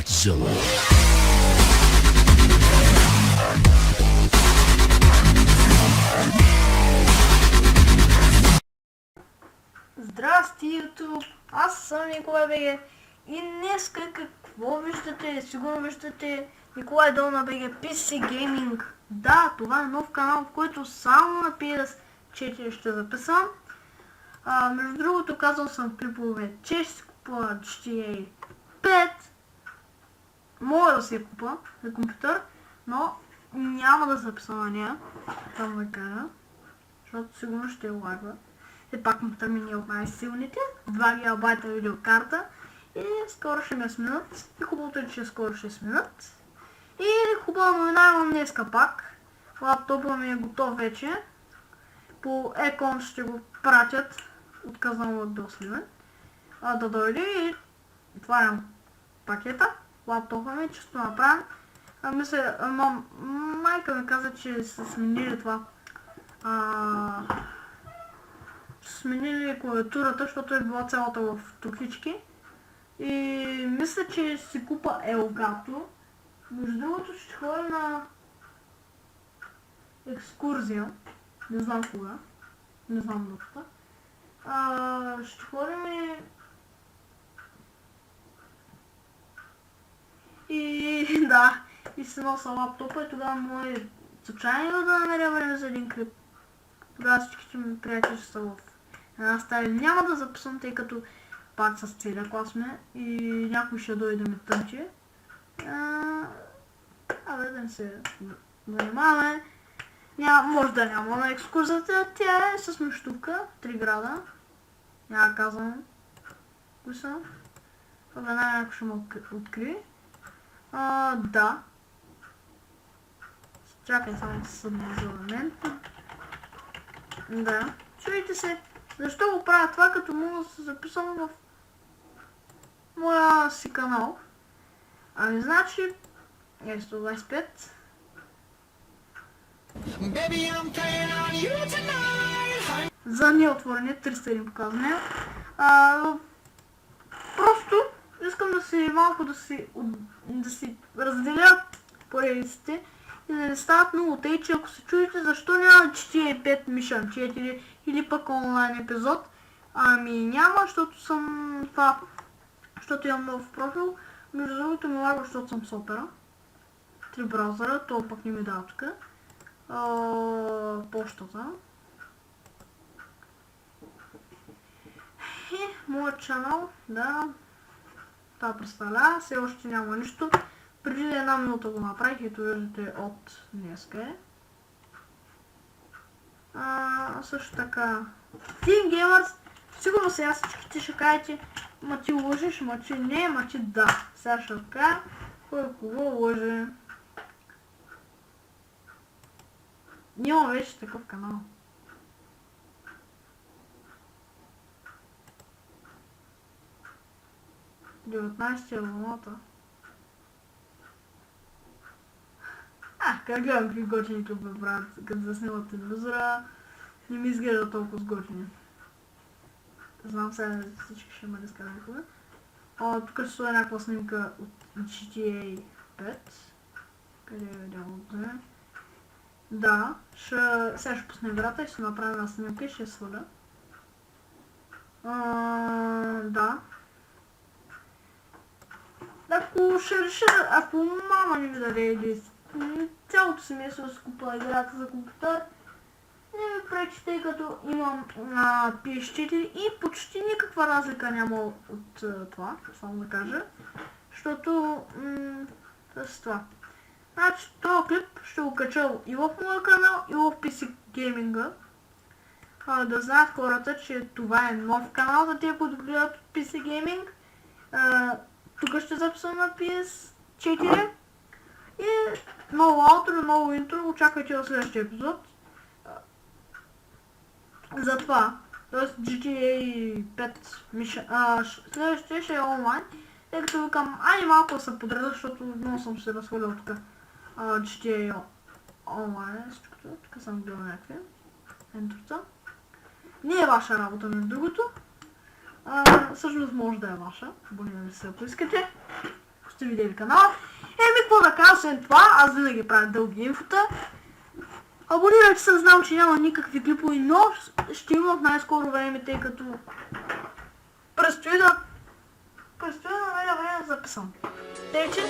Zone. Здрасти, YouTube! Аз съм Николай БГ и днеска какво виждате? Сигурно виждате Николай Дол на БГ PC Gaming. Да, това е нов канал, в който само на PS4 ще записвам. Между другото, казал съм клипове, че ще си купа GTA 5. Мога да си купа за компютър, но няма да записвам на нея. Там да кажа, защото сигурно ще лагва. Все пак компютър ми не е от най-силните, 2 гигабайта видеокарта и скоро ще ме сменят. И хубавото е, че скоро ще сменят. И хубава новина имам днеска пак. Лаптопът ми е готов вече. По Екон ще го пратят, отказано до Сливен. Да дойде и отварям пакета. Лаптопът ми е чисто направен. Майка ми каза, че са сменили това. Сменили клавиатурата, защото е била цялата в тухлички. И мисля, че си купа Elgato. Между другото ще ходя на екскурзия. Не знам кога. Не знам докато. Ще ходим и да, и си носа лаптопа и тогава може случайно да намеря време за един клип. Тогава всичките ми приятели са в една стая. Няма да записвам, тъй като пак с целия клас сме и някой ще дойде да ме тънчи. Да не се занимаваме. Може да няма на екскурзията. Тя е с нощувка, 3 града. Няма казвам кои са. Веднага някой ще ме откри. Да. Чакай само да се съдна за момент. Да. Чуйте се, защо го правя това, като мога да се записвам в моя си канал. Значи, е 125. За неотворени 301 показване. Просто искам да си малко да си разделя поредиците и да не стават много тъй, че ако се чуете защо няма 45 Mission 4 или пък онлайн епизод, няма, защото съм това, защото имам нов профил. Между другото ми лагва, защото съм с Opera. 3 браузъра, то пък не ми дава тук. Почтата. И моят канал, да, това представлява, все още няма нищо. Преди една минута го направих, ето виждате от днеска. Също така, Team Gamers, сигурно сега всичките ще кажете, ма ти лъжиш, ма ти не, ма ти да. Сега ще кажа, кой кого лъже. Няма вече такъв канал. Деветнайсети вълната. Как гледам какви готини клипа правят, като заснимат телевизора, не ми изглежда толкова сготини. Знам сега всички ще ме разказват. Тук ще стоя някаква снимка от GTA 5. Къде е видеото? Да, сега ще пусна играта и ще направя една снимка и ще я сваля. Да. Ако ще реша, ако мама не ми даде цялото семейство да си купа играта за компютър, не ми пречи, тъй като имам PS4 и почти никаква разлика няма от това, само да кажа. Защото с това. Значи този клип ще го кача и в моя канал, и в PC Gaming. Да знаят хората, че това е нов канал за тези, които гледат от PC Gaming. Тук ще записвам на PS4. И ново аутро, ново интро, очаквайте в следващия епизод. Затова, т.е. GTA 5 следващия ще е онлайн, тъй като викам, малко се подреда, защото много съм се разходил тук GTA онлайн, тук съм гледал някакви интроца. Не е ваша работа между другото, всъщност може да е ваша, поне да се ако искате. сте видели канала. Какво да кажа, освен това, аз винаги правя дълги инфота. Абонирайте се, знам, че няма никакви клипове, но ще има в най-скоро време, тъй като предстои да намеря време да записам. Тъй че,